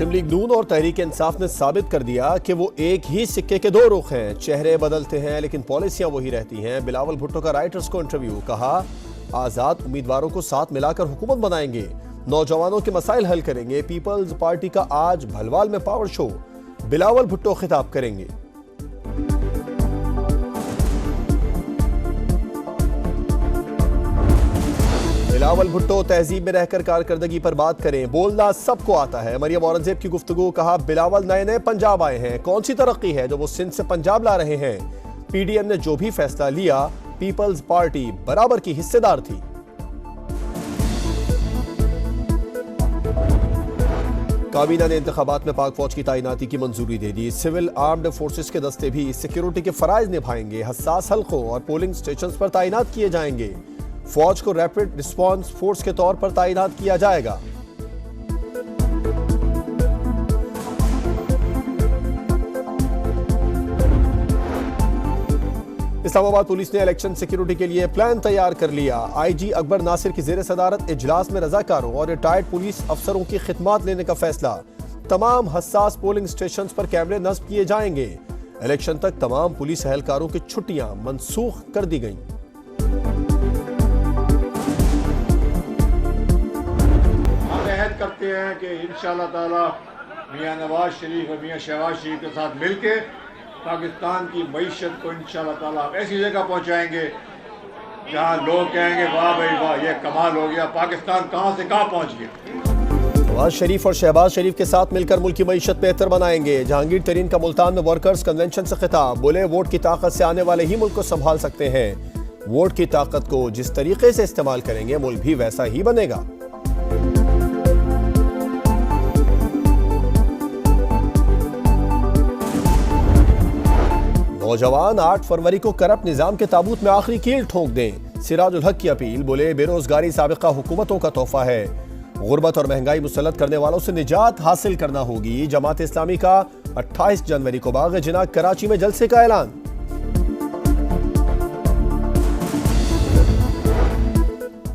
मुस्लिम league नून और तहरीक इंसाफ ने साबित कर दिया कि वो एक ही सिक्के के दो रुख हैं। चेहरे बदलते हैं लेकिन पॉलिसियां वही रहती हैं। बिलावल भुट्टो का राइटर्स को इंटरव्यू, कहा आजाद उम्मीदवारों को साथ मिलाकर हुकूमत बनाएंगे, नौजवानों के मसाइल हल करेंगे। पीपल्स पार्टी का आज भलवाल में पावर शो, बिलावल भुट्टो खिताब करेंगे। बिलावल भुट्टो तहजीब में रहकर कारकर्दगी पर बात करें, बोलना सबको आता है। मरियम औरंगजेब की गुफ्तगू, कहा बिलावल नए नए पंजाब आए हैं, कौन सी तरक्की है जो वो सिंध से पंजाब ला रहे हैं। पीडीएम ने जो भी फैसला लिया पीपल्स पार्टी बराबर की हिस्सेदार थी। काबीना ने इंतखाबात में पाक फौज की तैनाती की मंजूरी दे दी। सिविल आर्म्ड फोर्सेस के दस्ते भी सिक्योरिटी के फराइज निभाएंगे। हसास हल्कों और पोलिंग स्टेशन पर तैनात किए जाएंगे। फौज को रैपिड रिस्पांस फोर्स के तौर पर तैनात किया जाएगा। इस्लामाबाद पुलिस ने इलेक्शन सिक्योरिटी के लिए प्लान तैयार कर लिया। आईजी अकबर नासिर की जेर सदारत इजलास में रजाकारों और रिटायर्ड पुलिस अफसरों की खिदमत लेने का फैसला। तमाम हसास पोलिंग स्टेशन पर कैमरे नस्ब किए जाएंगे। इलेक्शन तक तमाम पुलिस एहलकारों की छुट्टियां मनसूख कर दी गईं। करते हैं कि इंशाअल्लाह ताला मियां नवाज शरीफ और मियां शहबाज शरीफ के साथ मिलके पाकिस्तान की मईशत को इंशाअल्लाह ताला ऐसी जगह पहुंचाएंगे जहां लोग कहेंगे वाह भाई वाह, ये कमाल हो गया, पाकिस्तान कहां से कहां पहुंच गया। नवाज शरीफ और शहबाज शरीफ के साथ मिलकर मुल्क की मईशत बेहतर बनाएंगे। जहांगीर तरीन का मुल्तान में वर्कर्स कन्वेंशन से खिताब, बोले वोट की ताकत से आने वाले ही मुल्क को संभाल सकते हैं। वोट की ताकत को जिस तरीके से इस्तेमाल करेंगे मुल्क भी वैसा ही बनेगा। नौजवान 8 फरवरी को करप्ट निजाम के ताबूत में आखिरी कील ठोक दें। सिराजुल हक की अपील, बोले बेरोजगारी साबिका हुकूमतों का तोहफा है। गुर्बत और महंगाई मुसल्लत करने वालों से निजात हासिल करना होगी। जमात इस्लामी का 28 जनवरी को बाग जिना कराची में जलसे का ऐलान।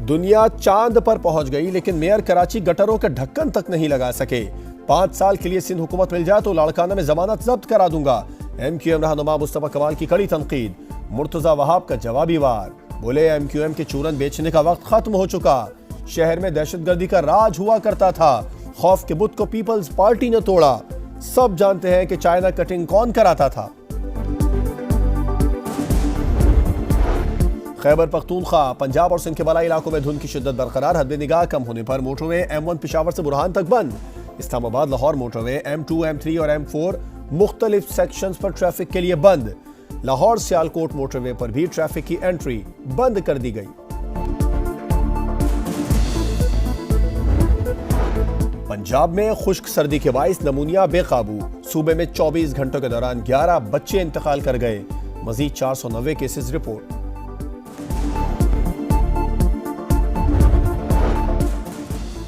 दुनिया चांद पर पहुंच गई लेकिन मेयर कराची गटरों के ढक्कन तक नहीं लगा सके। 5 साल के लिए सिंध हुकूमत मिल जाए तो लाड़काना में जमानत जब्त करा दूंगा। एमक्यूएम रहनुमा मुस्तफा कमाल की कड़ी तनकीद। मुर्तजा वहाब का जवाबी वार, बोले एमक्यूएम के चूरन बेचने का वक्त खत्म हो चुका। शहर में दहशतगर्दी का राज हुआ करता था, खौफ के बुत को पीपल्स पार्टी ने तोड़ा। सब जानते हैं कि चाइना कटिंग कौन कराता था। खैबर पख्तूनख्वा, पंजाब और सिंध के बलाई इलाकों में धुंध की शिद्दत बरकरार। हद निगाह कम होने पर मोटरवे M1 पेशावर से बुरहान तक बंद। Islamabad Lahore motorway M2, M3 और M4 मुख्तलिफ सेक्शंस पर ट्रैफिक के लिए बंद। लाहौर सियालकोट मोटरवे पर भी ट्रैफिक की एंट्री बंद कर दी गई। पंजाब में खुश्क सर्दी के बाइस नमूनिया बेकाबू। सूबे में 24 घंटों के दौरान 11 बच्चे इंतकाल कर गए। मजीद 490 केसेस रिपोर्ट।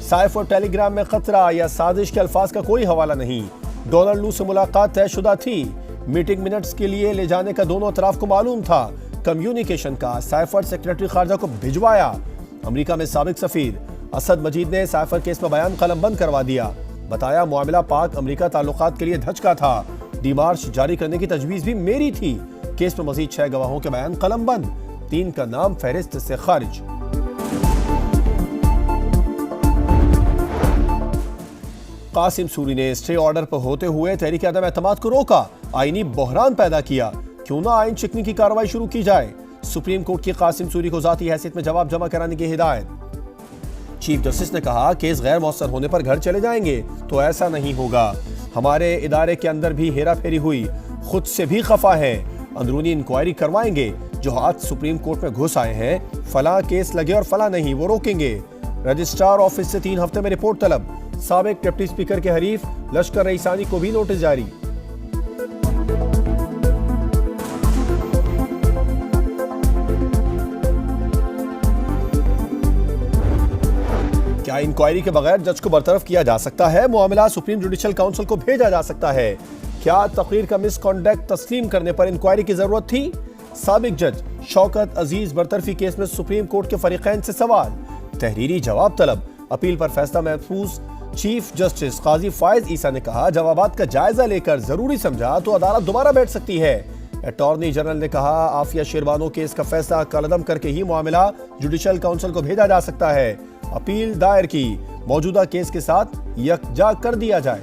साइफ और टेलीग्राम में खतरा या साजिश के अल्फाज का कोई हवाला नहीं। डोनाल्ड लू से मुलाकात तयशुदा थी। मीटिंग मिनट्स के लिए ले जाने का दोनों तरफ को मालूम था। कम्युनिकेशन का साइफर सेक्रेटरी खारजा को भिजवाया। अमेरिका में साबिक सफीर असद मजीद ने साइफर केस में बयान कलमबंद करवा दिया। बताया मामला पाक अमेरिका ताल्लुकात के लिए धचका था। डिमार्च जारी करने की तजवीज भी मेरी थी। केस में मजीद 6 गवाहों के बयान कलमबंद, 3 का नाम फहरिस्त से खारिज। कासिम सूरी ने स्टे ऑर्डर पर होते हुए तहरीक अदम एतमाद को रोका। आईनी बहरान पैदा किया, क्यों ना आइन शिकनी की कार्रवाई शुरू की जाए। सुप्रीम कोर्ट की कासिम सूरी को जाती हैसियत में जवाब जमा कराने की हिदायत। चीफ जस्टिस ने कहा केस गैर मौसर होने पर घर चले जाएंगे, तो ऐसा नहीं होगा। हमारे इदारे के अंदर भी हेरा फेरी हुई, खुद से भी खफा है। अंदरूनी इंक्वायरी करवाएंगे। जो हाथ सुप्रीम कोर्ट में घुस आए हैं, फला केस लगे और फला नहीं, वो रोकेंगे। रजिस्ट्रार ऑफिस से 3 हफ्ते में रिपोर्ट तलब। साबिक डिप्टी स्पीकर के हरीफ लश्कर रईसानी को भी नोटिस जारी। क्या इंक्वायरी के बगैर जज को बरतरफ किया जा सकता है? मामला सुप्रीम जुडिशल काउंसिल को भेजा जा सकता है। क्या तकरीर का मिसकॉन्डक्ट तस्लीम करने पर इंक्वायरी की जरूरत थी? साबिक जज शौकत अजीज बरतरफी केस में सुप्रीम कोर्ट के फरीकैन से सवाल। तहरीरी जवाब तलब। अपील पर फैसला महफूज चीफ जस्टिस काजी फायज ईसा ने कहा, जवाबात का जायजा लेकर जरूरी समझा तो अदालत दोबारा बैठ सकती है। अटॉर्नी जनरल ने कहा, आफिया शेरबानो केस का फैसला कलअदम करके ही मामला जुडिशल काउंसिल को भेजा जा सकता है। अपील दायर की, मौजूदा केस के साथ यकजा कर दिया जाए।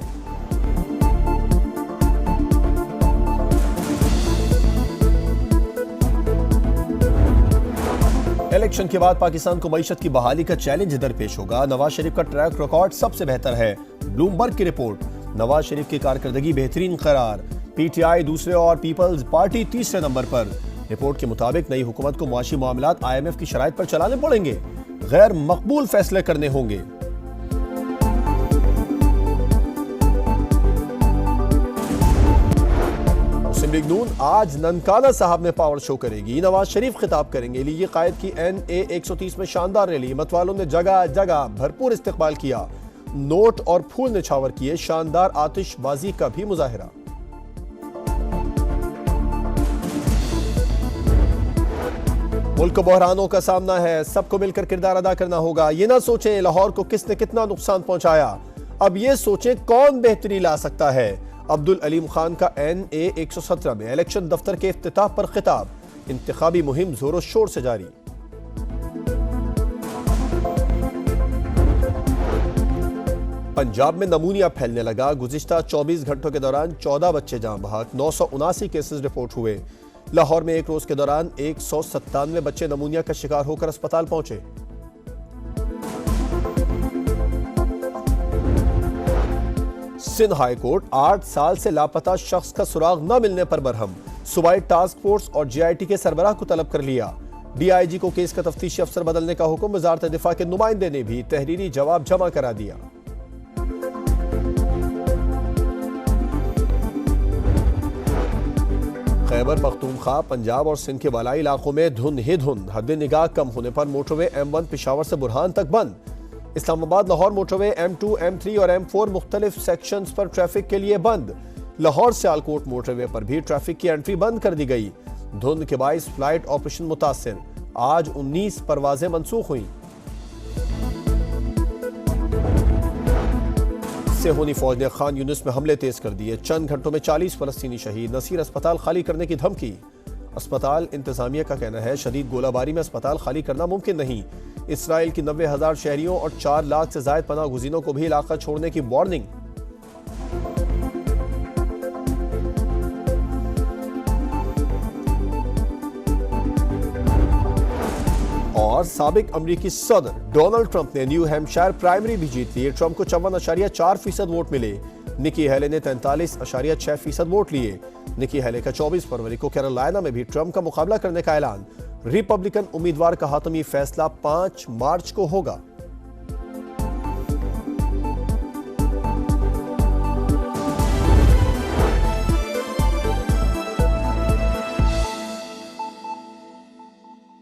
इलेक्शन के बाद पाकिस्तान को मईशत की बहाली का चैलेंज दरपेश होगा। नवाज शरीफ का ट्रैक रिकॉर्ड सबसे बेहतर है। ब्लूमबर्ग की रिपोर्ट, नवाज शरीफ की कारकर्दगी बेहतरीन करार। पीटीआई दूसरे और पीपल्स पार्टी तीसरे नंबर पर। रिपोर्ट के मुताबिक नई हुकूमत को मुआशी मामलात IMF की शराइत पर चलाने पड़ेंगे, गैर मकबूल फैसले करने होंगे। मुस्लिम लीग नून आज ननकाना साहब में पावर शो करेगी। नवाज शरीफ खिताब करेंगे। लीगी कायद की NA 130 में शानदार रैली। मतवालों ने जगह जगह भरपूर इस्तकबाल किया। नोट और फूल निछावर किए। शानदार आतिशबाजी का भी मुजाहिरा। मुल्क को बहरानों का सामना है, सबको मिलकर किरदार अदा करना होगा। ये ना सोचें लाहौर को किसने कितना नुकसान पहुंचाया, अब ये सोचें कौन बेहतरी ला सकता है। अब्दुल अलीम खान का NA 117 में इलेक्शन दफ्तर के इफ्तिताह पर खिताब। इंतखाबी मुहिम जोरों शोर से जारी। पंजाब में नमूनिया फैलने लगा। गुज़िश्ता 24 घंटों के दौरान 14 बच्चे जान बहक। 979 केसेस रिपोर्ट हुए। लाहौर में एक रोज के दौरान 197 बच्चे नमूनिया का शिकार होकर अस्पताल पहुंचे। सिंध हाई कोर्ट 8 साल से लापता शख्स का सुराग न मिलने पर बरहम। सूबाई टास्क फोर्स और JIT के सरबराह को तलब कर लिया। DIG को केस का तफ्तीशी अफसर बदलने का हुक्म। वजारत दिफा के नुमाइंदे ने भी तहरीरी जवाब जमा करा दिया। खैबर पख्तूनख्वा, पंजाब और सिंध के बालाई इलाकों में धुंध ही धुंध। हद निगाह कम होने पर मोटरवे M1 पेशावर से बुरहान तक बंद। Islamabad Lahore motorway M2, M3 और M4 मुख्तलिफ सेक्शंस पर ट्रैफिक के लिए बंद। लाहौर से आलकोट मोटरवे पर भी ट्रैफिक की एंट्री बंद कर दी गई। धुंध के बाइस फ्लाइट ऑपरेशन मुतासिर। आज 19 परवाजें मनसूख हुई। सेहूनी फौज ने खान यूनिस में हमले तेज कर दिए। चंद घंटों में 40 फलस्तीनी शहीद। नसीर अस्पताल खाली करने की धमकी। अस्पताल इंतजामिया का कहना है, शदीद गोलाबारी में अस्पताल खाली करना मुमकिन नहीं। इसराइल की 90,000 शहरियों और 4 लाख से जायद पनाह गुज़ीनों को भी इलाका छोड़ने की वार्निंग। और साबिक अमरीकी सदर डोनाल्ड ट्रंप ने न्यू हैम्पशायर प्राइमरी भी जीत ली। ट्रंप को 54.4% वोट मिले। निकी हेले ने 43.6% वोट लिए। निकी हेले का 24 फरवरी को कैरोलिना में भी ट्रंप का मुकाबला करने का ऐलान। रिपब्लिकन उम्मीदवार का हातमी फैसला 5 मार्च को होगा।